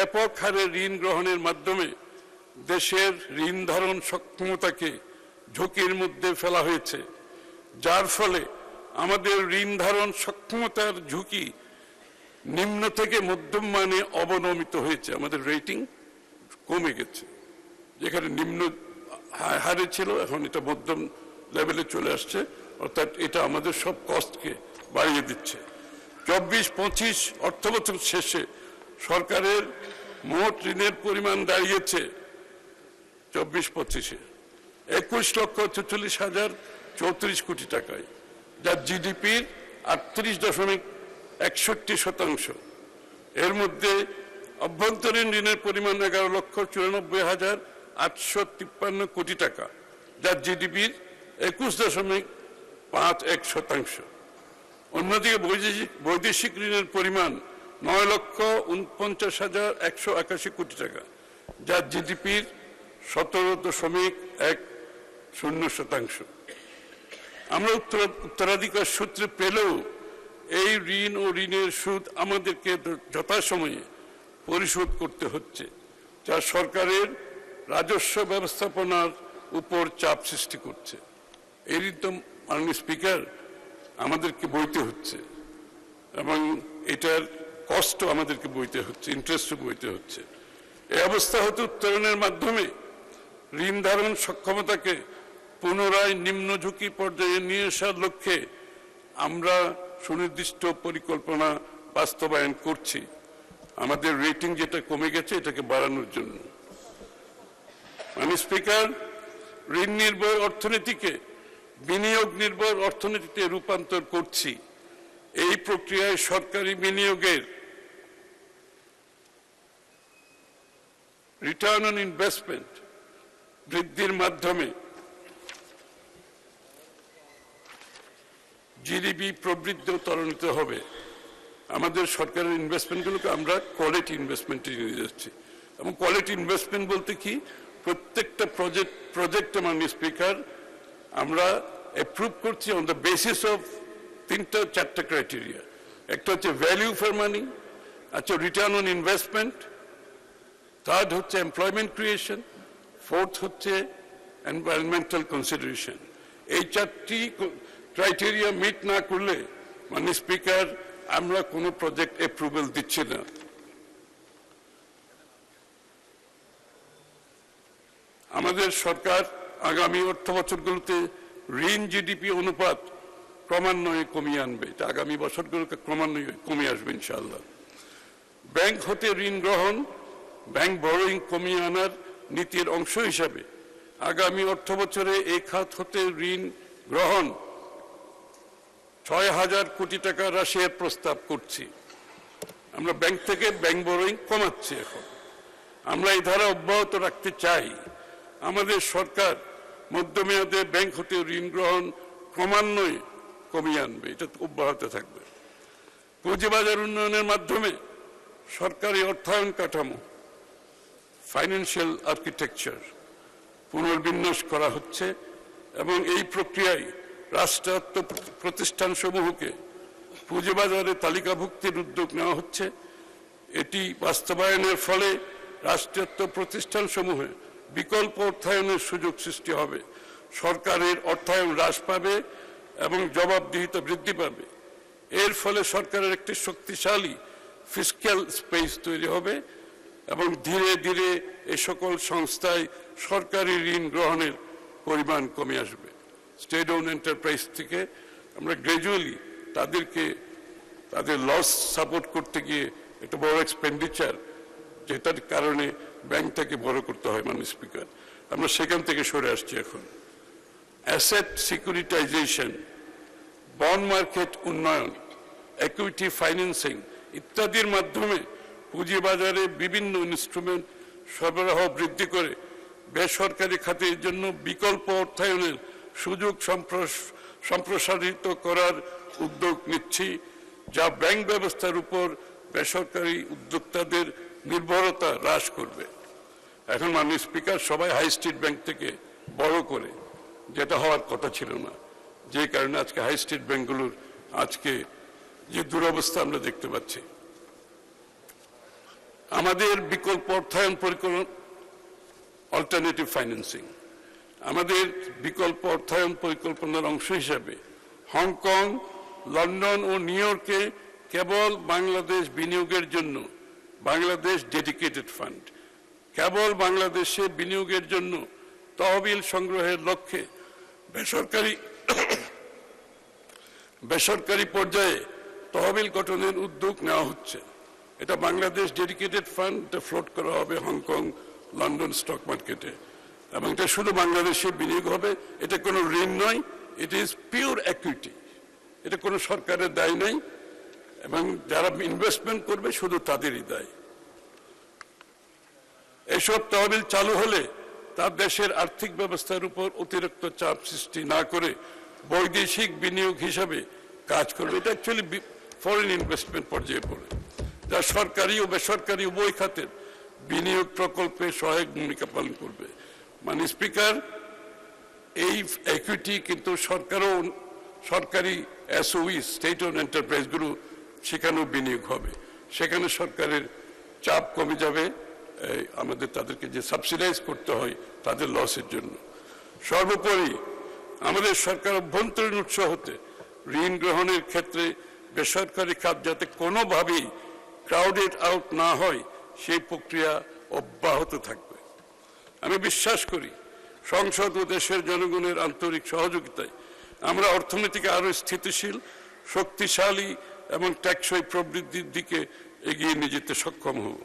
ব্যাপক হারে ঋণ গ্রহণের মাধ্যমে দেশের ঋণ ধারণ সক্ষমতাকে ঝুঁকির মধ্যে ফেলা হয়েছে, যার ফলে আমাদের ঋণ ধারণ সক্ষমতার ঝুঁকি নিম্ন থেকে মধ্যম মানে অবনমিত হয়েছে। আমাদের রেটিং কমে গেছে, যেখানে নিম্ন হারে ছিল এখন এটা মধ্যম লেভেলে চলে আসছে, অর্থাৎ এটা আমাদের সব কস্টকে বাড়িয়ে দিচ্ছে। 24-25 অর্থবছর শেষে সরকারের মোট ঋণের পরিমাণ দাঁড়িয়েছে 24-25-এ 21,44,034 কোটি টাকায়, যা জিডিপির 38.61%। এর মধ্যে অভ্যন্তরীণ ঋণের পরিমাণ 11,94,853 কোটি টাকা, যা জিডিপির 21.51%। অন্যদিকে বৈদেশিক ঋণের পরিমাণ 9,49,181 কোটি টাকা, যা জিডিপির 17.10%। আমরা উত্তরাধিকার সূত্রে পেলেও এই ঋণ ও ঋণের সুদ আমাদেরকে যথাসময়ে পরিশোধ করতে হচ্ছে, যা সরকারের রাজস্ব ব্যবস্থাপনার উপর চাপ সৃষ্টি করছে। এই ঋণ তো মাননীয় স্পিকার আমাদেরকে বইতে হচ্ছে, এবং এটার কষ্ট আমাদেরকে বইতে হচ্ছে, ইন্টারেস্টও বইতে হচ্ছে। এই অবস্থা হতে উত্তরণের মাধ্যমে ঋণ ধারণ সক্ষমতাকে পুনরায় নিম্ন ঝুঁকি পর্যায়ে নিয়ে আসার লক্ষ্যে আমরা সুনির্দিষ্ট পরিকল্পনা বাস্তবায়ন করছি। আমাদের রেটিং যেটা কমে গেছে এটাকে বাড়ানোর জন্য। মাননীয় স্পিকার, ঋণ নির্ভর অর্থনীতিকে বিনিয়োগ নির্ভর অর্থনীতিতে রূপান্তর করছি। এই প্রক্রিয়ায় সরকারি বিনিয়োগের রিটার্ন অন ইনভেস্টমেন্ট বৃদ্ধির মাধ্যমে জিডিপি প্রবৃদ্ধি ত্বরান্বিত হবে। আমাদের সরকারের ইনভেস্টমেন্টগুলোকে আমরা কোয়ালিটি ইনভেস্টমেন্টে নিয়ে যাচ্ছি। এবং কোয়ালিটি ইনভেস্টমেন্ট বলতে কি, প্রত্যেকটা প্রজেক্টে মাননীয় স্পিকার আমরা অ্যাপ্রুভ করছি অন দ্য বেসিস অফ 3-4টা ক্রাইটেরিয়া। একটা হচ্ছে ভ্যালিউ ফর মানি, আচ্ছা রিটার্ন অন ইনভেস্টমেন্ট, থার্ড হচ্ছে এমপ্লয়মেন্ট ক্রিয়েশন, ফোর্থ হচ্ছে এনভায়রনমেন্টাল কনসিডারেশন। এই 4টি ক্রাইটেরিয়া মিট না করলে মাননীয় স্পিকার আমরা কোনো প্রজেক্ট অ্যাপ্রুভাল দিচ্ছি না। আমাদের সরকার আগামী অর্থ বছরগুলোতে ঋণ জিডিপি অনুপাত ক্রমান্বয়ে কমিয়ে আনবে। এটা আগামী বছরগুলোকে ক্রমান্বয়ে কমিয়ে আসবে ইনশাআল্লাহ। ব্যাংক হতে ঋণ গ্রহণ, ব্যাংক বরোয়িং কমিয়ে আনার নীতির অংশ হিসাবে আগামী অর্থ বছরে এই খাত হতে ঋণ গ্রহণ 6,000 কোটি টাকা রাশির প্রস্তাব করছি। আমরা ব্যাংক থেকে ব্যাংক বরোয়িং কমাচ্ছি। এখন আমরা এই ধারা অব্যাহত রাখতে চাই। আমাদের সরকার মধ্যমেয়াদে ব্যাংক হতে ঋণ গ্রহণ ক্রমান্বয়ে কমিয়ে আনবে, এটা অব্যাহত থাকবে। পুঁজিবাজার উন্নয়নের মাধ্যমে সরকারি অর্থায়ন কাঠামো, ফাইন্যান্সিয়াল আর্কিটেকচার পুনর্বিন্যাস করা হচ্ছে, এবং এই প্রক্রিয়ায় রাষ্ট্রায়ত্ত প্রতিষ্ঠানসমূহকে পুঁজিবাজারে তালিকাভুক্তির উদ্যোগ নেওয়া হচ্ছে। এটি বাস্তবায়নের ফলে রাষ্ট্রায়ত্ত প্রতিষ্ঠানসমূহে বিকল্প অর্থায়নের সুযোগ সৃষ্টি হবে, সরকারের অর্থায়ন হ্রাস পাবে এবং জবাবদিহিতা বৃদ্ধি পাবে। এর ফলে সরকারের একটি শক্তিশালী ফিসক্যাল স্পেস তৈরি হবে, এবং ধীরে ধীরে এ সকল সংস্থায় সরকারি ঋণ গ্রহণের পরিমাণ কমে আসবে। স্টেট ওন এন্টারপ্রাইজ থেকে আমরা গ্র্যাজুয়ালি তাদেরকে তাদের লস সাপোর্ট করতে গিয়ে একটা বড় এক্সপেন্ডিচার, যেটার কারণে ব্যাংকটাকে বড় করতে হয় মাননীয় স্পিকার, আমরা সেখান থেকে সরে আসছি। এখন অ্যাসেট সিকিউরিটাইজেশন, বন্ড মার্কেট উন্নয়ন, ইকুইটি ফাইন্যান্সিং ইত্যাদির মাধ্যমে পুঁজিবাজারে বিভিন্ন ইনস্ট্রুমেন্ট সরবরাহ বৃদ্ধি করে বেসরকারি খাতের জন্য বিকল্প অর্থায়নের সুযোগ সম্প্রসারিত করার উদ্যোগ নিচ্ছি, যা ব্যাংক ব্যবস্থার উপর বেসরকারি উদ্যোক্তাদের নির্ভরতা হ্রাস করবে। এখন মাননীয় স্পিকার সবাই হাই স্ট্রিট ব্যাংক থেকে বড় করে, যেটা হওয়ার কথা ছিল না, যে কারণে আজকে হাই স্ট্রিট ব্যাংকগুলোর আজকে যে দুরবস্থা আমরা দেখতে পাচ্ছি। আমাদের বিকল্প অর্থায়ন পরিকল্পনা, অল্টারনেটিভ ফাইন্যান্সিং, আমাদের বিকল্প অর্থায়ন পরিকল্পনার অংশ হিসাবে হংকং, লন্ডন ও নিউ ইয়র্কে কেবল বাংলাদেশ বিনিয়োগের জন্য বাংলাদেশ ডেডিকেটেড ফান্ড, কেবল বাংলাদেশে বিনিয়োগের জন্য তহবিল সংগ্রহের লক্ষ্যে বেসরকারি পর্যায়ে তহবিল গঠনের উদ্যোগ নেওয়া হচ্ছে। এটা বাংলাদেশ ডেডিকেটেড ফান্ড, এটা ফ্লোট করা হবে হংকং, লন্ডন স্টক মার্কেটে, এবং এটা শুধু বাংলাদেশে বিনিয়োগ হবে। এটা কোনো ঋণ নয়, ইট ইজ পিওর ইকুইটি, এটা কোনো সরকারের দায় নেই, এবং যারা ইনভেস্টমেন্ট করবে শুধু তাদেরই দায়। এসব তহবিল চালু হলে তার দেশের আর্থিক ব্যবস্থার উপর অতিরিক্ত চাপ সৃষ্টি না করে বৈদেশিক বিনিয়োগ হিসাবে কাজ করবে। এটা অ্যাকচুয়ালি ফরেন ইনভেস্টমেন্ট পর্যায়ে পড়ে, যা সরকারি ও বেসরকারি উভয় খাতের বিনিয়োগ প্রকল্পে সহায়ক ভূমিকা পালন করবে। মানে স্পিকার, এই ইকুইটি কিন্তু সরকারও, সরকারি এসওই, স্টেট ওন এন্টারপ্রাইজগুলো সেখানেও বিনিয়োগ হবে, সেখানে সরকারের চাপ কমে যাবে, আমাদের তাদেরকে যে সাবসিডাইজ করতে হয় তাদের লসের জন্য। সর্বোপরি আমাদের সরকার অভ্যন্তরীণ উৎস হতে ঋণ গ্রহণের ক্ষেত্রে বেসরকারি খাত যাতে কোনোভাবেই ক্রাউডেড আউট না হয় সেই প্রক্রিয়া অব্যাহত থাকবে। আমি বিশ্বাস করি সংসদ ও দেশের জনগণের আন্তরিক সহযোগিতায় আমরা অর্থনীতিকে আরো স্থিতিশীল, শক্তিশালী এবং টেকসই প্রবৃদ্ধির দিকে এগিয়ে নিয়ে যেতে সক্ষম হব।